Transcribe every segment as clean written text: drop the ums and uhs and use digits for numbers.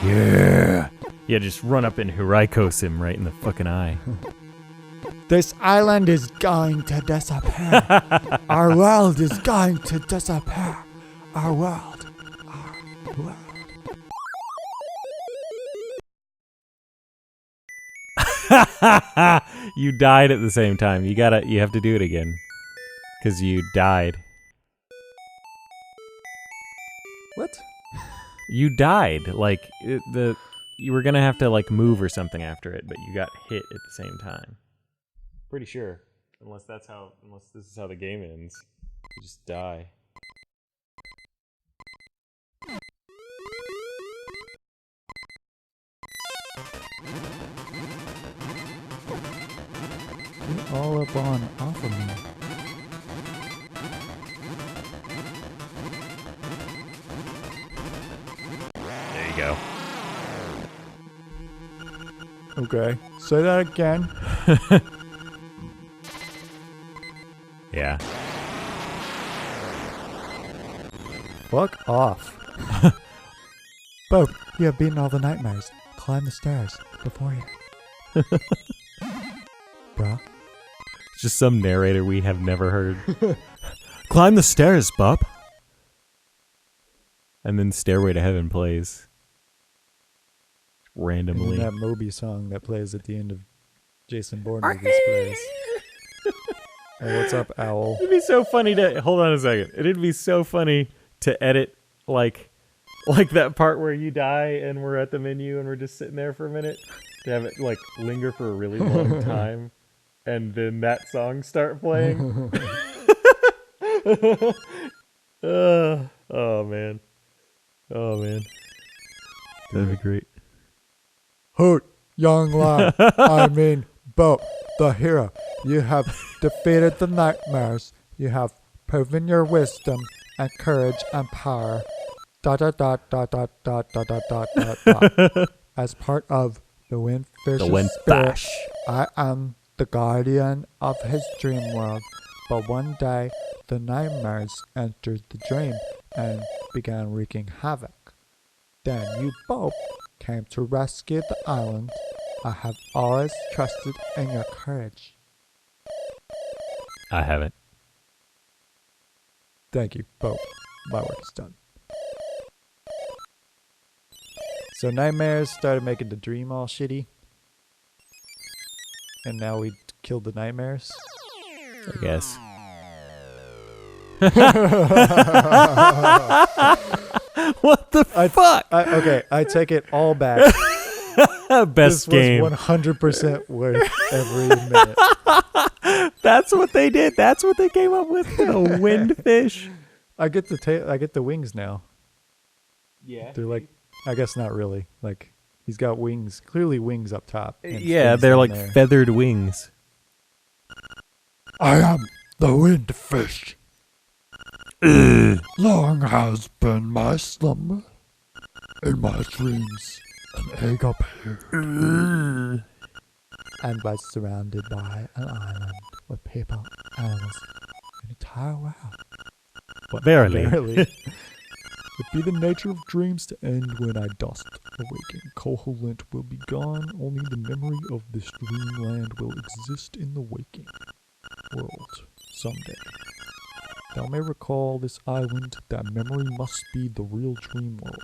Yeah. Yeah, just run up and Hiraikos him right in the fucking eye. This island is going to disappear. Our world is going to disappear. Our world. Our world. You died at the same time. You have to do it again. Because you died. What? You died. Like, you were gonna have to, like, move or something after it, but you got hit at the same time. Pretty sure. Unless this is how the game ends. You just die. Get all up on off of me. There you go. Okay. Say that again. Yeah. Fuck off. Bo, you have beaten all the nightmares. Climb the stairs before you. Bruh. It's just some narrator we have never heard. Climb the stairs, bub. And then Stairway to Heaven plays. Randomly. And then that Moby song that plays at the end of Jason Bourne movies plays. Hey, what's up, owl? It'd be so funny to... Hold on a second. It'd be so funny to edit, like that part where you die and we're at the menu and we're just sitting there for a minute. To have it, like, linger for a really long time. And then that song start playing. Oh, man. Oh, man. That'd be great. Hoot, young lad. I mean, Bo, the hero. You have defeated the nightmares. You have proven your wisdom and courage and power. ... As part of the Windfish's spirit, I am the guardian of his dream world. But one day, the nightmares entered the dream and began wreaking havoc. Then you both came to rescue the island. I have always trusted in your courage. I haven't. Thank you, both. My work is done. So nightmares started making the dream all shitty. And now we killed the nightmares. I guess. What the fuck? Okay, I take it all back. Best game. This was 100% worth every minute. That's what they did. That's what they came up with. The windfish. I get the wings now. Yeah. They're like, I guess not really. Like, he's got wings, clearly wings up top. Yeah, they're like feathered wings. I am the windfish. Long has been my slumber. In my dreams, an egg appeared. And was surrounded by an island with people, animals, an entire world. But verily. It be the nature of dreams to end when I dust awaking. Koholint will be gone, only the memory of this dreamland will exist in the waking world someday. Thou may recall this island, that memory must be the real dream world.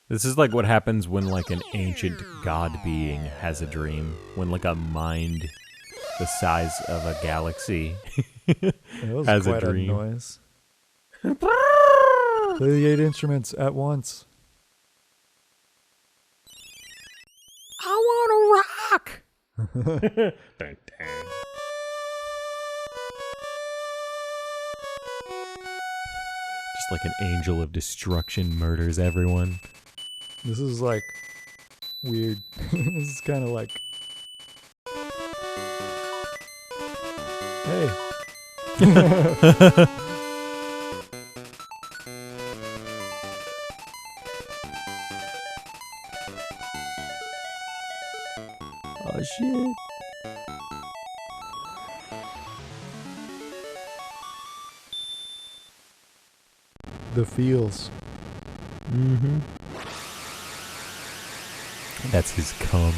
This is like what happens when like an ancient god being has a dream. When like a mind the size of a galaxy has a dream. Noise. Play the 8 instruments at once. I want to rock. Dun, dun. Just like an angel of destruction murders everyone. This is like weird. This is kind of like, hey. Oh shit. the feels. Mm-hmm. That's his cum.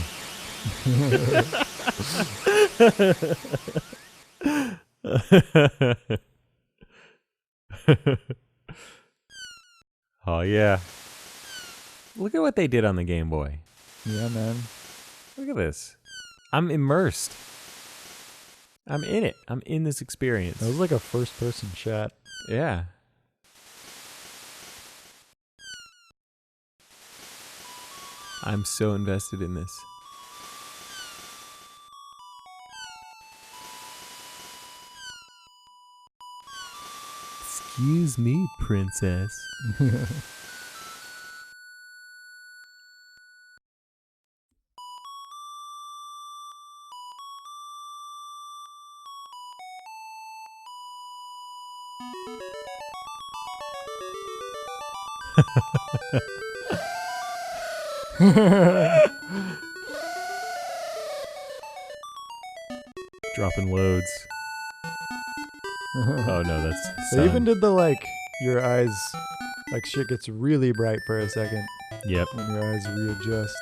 Oh, yeah. Look at what they did on the Game Boy. Yeah, man. Look at this. I'm immersed. I'm in it. I'm in this experience. That was like a first-person shot. Yeah. I'm so invested in this. Excuse me, princess. Dropping loads. Oh no, that's the They even sun. did the like your eyes, like shit gets really bright for a second Yep. when your eyes readjust.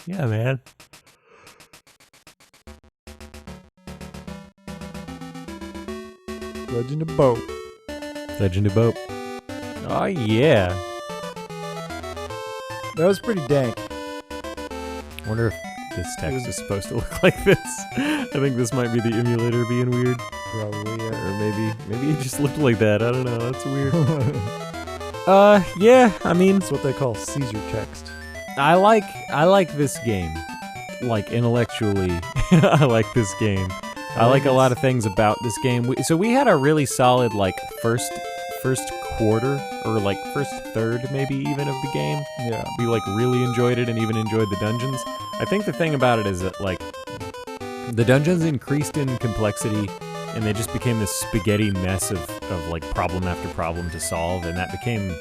Yeah, man. Legend of Boat. Legend of Boat. Oh yeah. That was pretty dank. I wonder if this text is supposed to look like this. I think this might be the emulator being weird. Probably, yeah. Or maybe it just looked like that. I don't know. That's weird. Yeah, I mean, That's what they call Caesar text. I like this game. Like intellectually, I like this game. I like a lot of things about this game. So we had a really solid like first quarter or like first third maybe even of the game. Yeah. We like really enjoyed it and even enjoyed the dungeons. I think the thing about it is that like the dungeons increased in complexity and they just became this spaghetti mess of like problem after problem to solve, and that became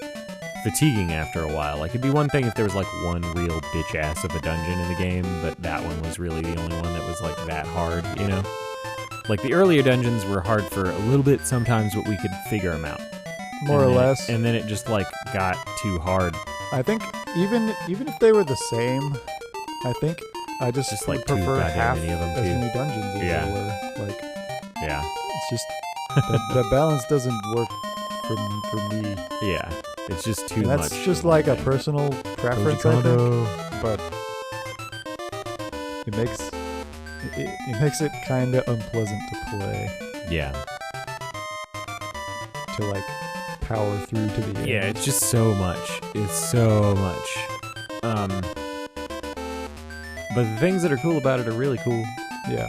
fatiguing after a while. Like it'd be one thing if there was like one real bitch ass of a dungeon in the game, but that one was really the only one that was like that hard, you know? Like the earlier dungeons were hard for a little bit sometimes, but we could figure them out. More or less. And then it just like got too hard. I think even if they were the same, I think I just like would too prefer goddamn half many of them, as too. many dungeons as Yeah. there were. Like, Yeah. it's just the balance doesn't work for me. Yeah. It's just too And much. that's just of one like a thing. personal preference, I think. But it makes it kind of unpleasant to play, Yeah. to like power through to the end. Yeah, it's just so much. It's so much. But the things that are cool about it are really cool. Yeah.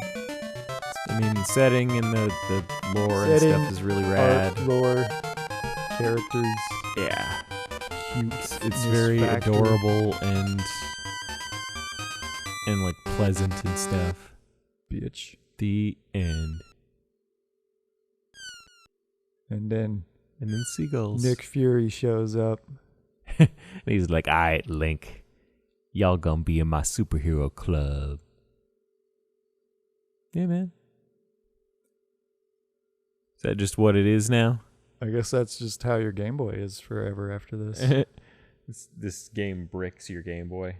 I mean, the setting and the lore Setting, and stuff is really rad. Art, lore, characters, Yeah. cute. It's very factor. adorable and like pleasant and stuff. Bitch. The end. And then And then seagulls. Nick Fury shows up. And he's like, alright, Link. Y'all gonna be in my superhero club. Yeah, man. Is that just what it is now? I guess that's just how your Game Boy is forever after this. This game bricks your Game Boy.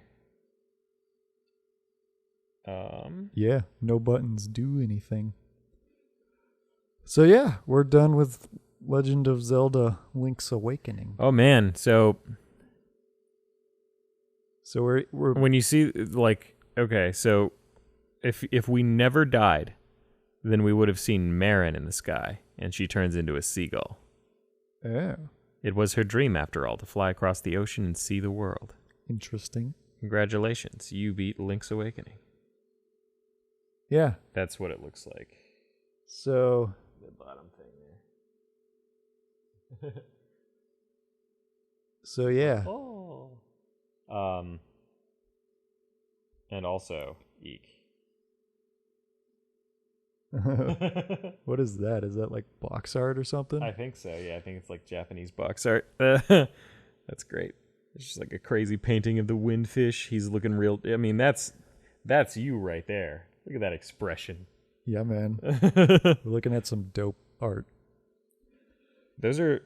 Yeah, no buttons do anything. So yeah, we're done with Legend of Zelda Link's Awakening. Oh man, so we're when you see like, okay, so if we never died, then we would have seen Marin in the sky and she turns into a seagull. yeah, It was her dream after all to fly across the ocean and see the world. interesting. Congratulations, you beat Link's Awakening. Yeah. That's what it looks like. So The bottom thing there. so yeah. Oh. And also, eek. What is that? Is that like box art or something? I think so. Yeah, I think it's like Japanese box art. That's great. It's just like a crazy painting of the windfish. He's looking real. I mean, that's That's you right there. Look at that expression. Yeah, man. We're looking at some dope art. These are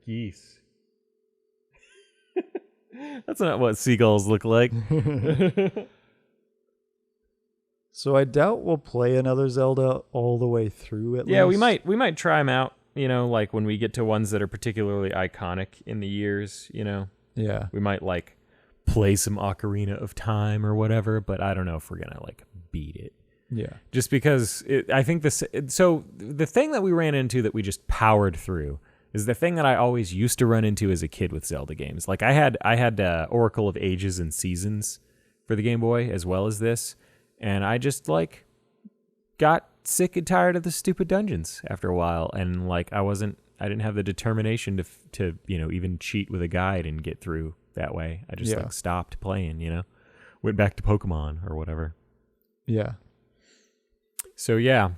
geese. That's not what seagulls look like. So I doubt we'll play another Zelda all the way through at least. Yeah, we might try them out, like when we get to ones that are particularly iconic in the years, Yeah. We might like play some Ocarina of Time or whatever, but I don't know if we're going to like beat it. Yeah. Just because I think so the thing that we ran into that we just powered through is the thing that I always used to run into as a kid with Zelda games. Like I had Oracle of Ages and Seasons for the Game Boy as well as this, and I just like got sick and tired of the stupid dungeons after a while, and like I didn't have the determination to even cheat with a guide and get through that way. I just like stopped playing, went back to Pokemon or whatever. Yeah. So yeah,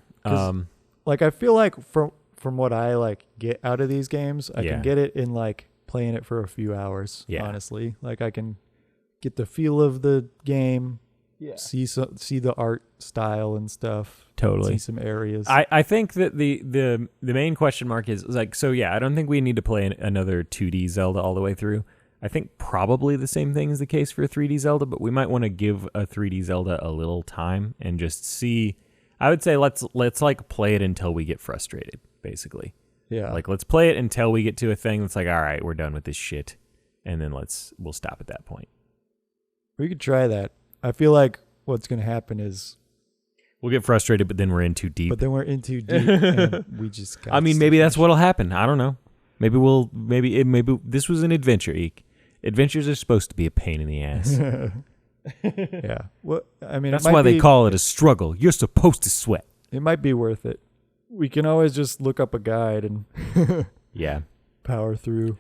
like I feel like from what I like get out of these games, I can get it in like playing it for a few hours. Yeah. Honestly, like I can get the feel of the game. Yeah. See the art style and stuff. Totally. See some areas. I think that the main question mark is like, so yeah, I don't think we need to play another 2D Zelda all the way through. I think probably the same thing is the case for a 3D Zelda, but we might want to give a 3D Zelda a little time and just see. I would say let's like play it until we get frustrated, basically. Yeah. Like let's play it until we get to a thing that's like, all right, we're done with this shit, and then we'll stop at that point. We could try that. I feel like what's going to happen is we'll get frustrated, but then we're in too deep. But then we're in too deep, and we just. Maybe that's what'll happen. I don't know. Maybe this was an adventure, Eek. Adventures are supposed to be a pain in the ass. Yeah. Well, that's why they call it a struggle. You're supposed to sweat. It might be worth it. We can always just look up a guide and power through.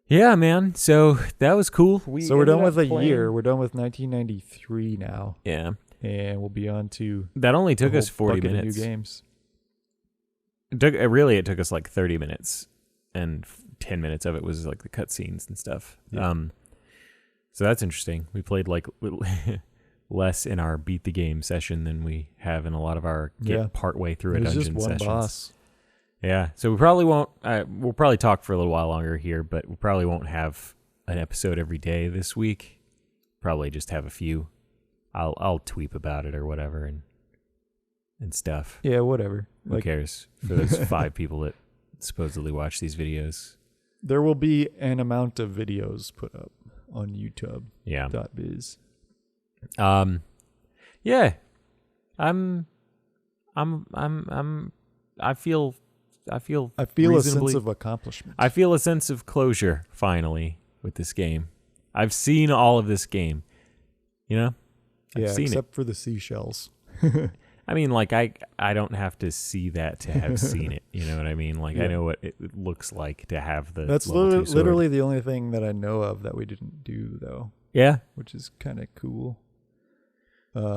Yeah, man. So that was cool. We're done with a year. We're done with 1993 now. Yeah. And we'll be on to. That only took us 40 minutes. New games. It took us like 30 minutes, and 10 minutes of it was like the cutscenes and stuff. Yeah. So that's interesting. We played like less in our beat the game session than we have in a lot of our get part way through a dungeon just one sessions. Boss. Yeah, so we probably won't. We'll probably talk for a little while longer here, but we probably won't have an episode every day this week. Probably just have a few. I'll tweet about it or whatever and stuff. Yeah, whatever. Who cares for those 5 people that supposedly watch these videos? There will be an amount of videos put up on YouTube. Yeah. .biz. Yeah. I feel a sense of accomplishment. I feel a sense of closure finally with this game. I've seen all of this game. I've seen except for the seashells. I mean, like I don't have to see that to have seen it. You know what I mean? Like I know what it looks like to have the. That's literally the only thing that I know of that we didn't do though. Yeah, which is kind of cool.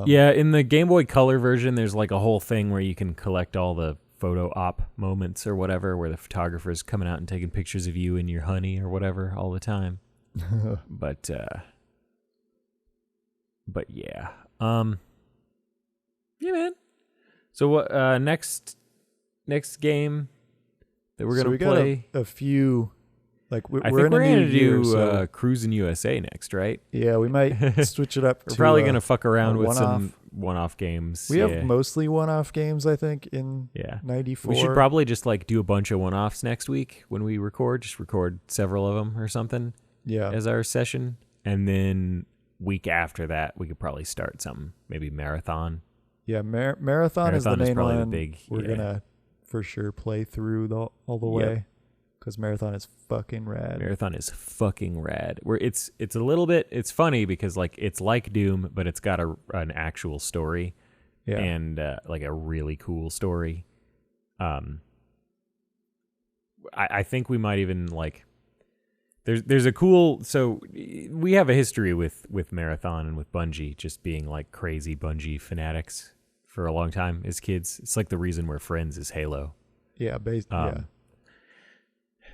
Yeah, in the Game Boy Color version, there's like a whole thing where you can collect all the photo op moments or whatever, where the photographer's coming out and taking pictures of you and your honey or whatever all the time. But yeah. Yeah, man. So what next game that we're gonna play? Got a few. Like we're in a new year, do so Cruisin' USA next, right? Yeah, we might switch it up. We're probably gonna fuck around with some one-off games. We have mostly one-off games, I think, in 94. We should probably just like do a bunch of one-offs next week when we record. Just record several of them or something. Yeah, as our session, and then week after that, we could probably start something. Maybe marathon. Yeah, marathon is the main one. We're gonna for sure play through all the way. Because Marathon is fucking rad. Marathon is fucking rad. Where it's a little bit, it's funny because like it's like Doom, but it's got an actual story, and like a really cool story. I think we might even like. There's a cool. So we have a history with Marathon and with Bungie just being like crazy Bungie fanatics for a long time as kids. It's like the reason we're friends is Halo. Yeah, yeah.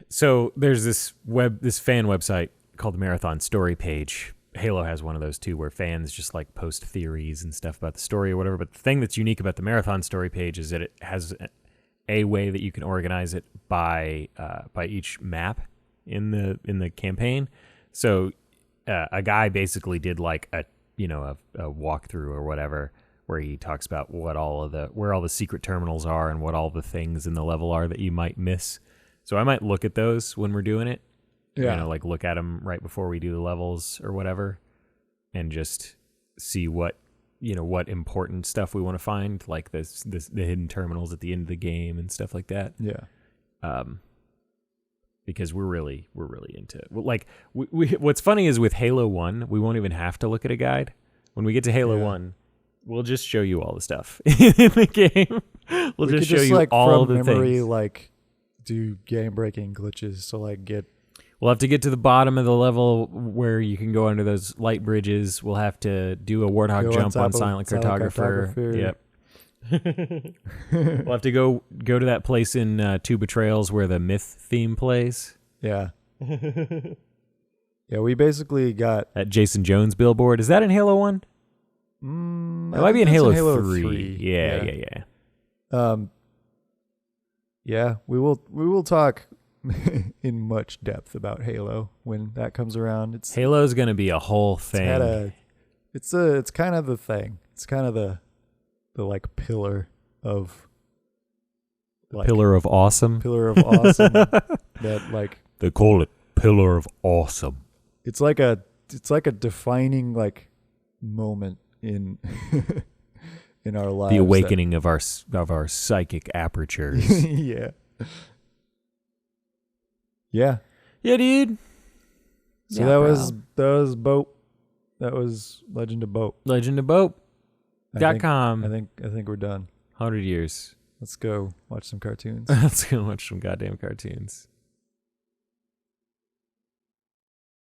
So there's this fan website called the Marathon Story Page, Halo has one of those too, where fans just like post theories and stuff about the story or whatever. But the thing that's unique about the marathon story page is that it has a way that you can organize it by each map in the campaign. So a guy basically did like a walkthrough or whatever, where he talks about where all the secret terminals are and what all the things in the level are that you might miss. So I might look at those when we're doing it. Yeah. Like look at them right before we do the levels or whatever, and just see what important stuff we want to find, like the hidden terminals at the end of the game and stuff like that. Yeah. Because we're really into it. Like we what's funny is with Halo 1, we won't even have to look at a guide. When we get to Halo 1, we'll just show you all the stuff in the game. We'll just show you all the memory, things. Like do game-breaking glitches to like get. We'll have to get to the bottom of the level where you can go under those light bridges. We'll have to do a warthog jump on Silent Cartographer. Yep. We'll have to go to that place in Two Betrayals where the myth theme plays. Yeah. Yeah, we basically got that Jason Jones billboard. Is that in Halo 1? It might be in Halo 3. Yeah. Yeah, we will talk in much depth about Halo when that comes around. Halo's going to be a whole thing. It's kind of the thing. It's kind of the like pillar of pillar of awesome. Pillar of awesome. That like they call it Pillar of Awesome. It's like a defining like moment in in our lives. The awakening of our psychic apertures. Yeah. Yeah. Yeah, dude. So yeah, that was Boat. That was Legend of Boat. LegendofBoat.com. I think we're done. 100 years. Let's go watch some cartoons. Let's go watch some goddamn cartoons.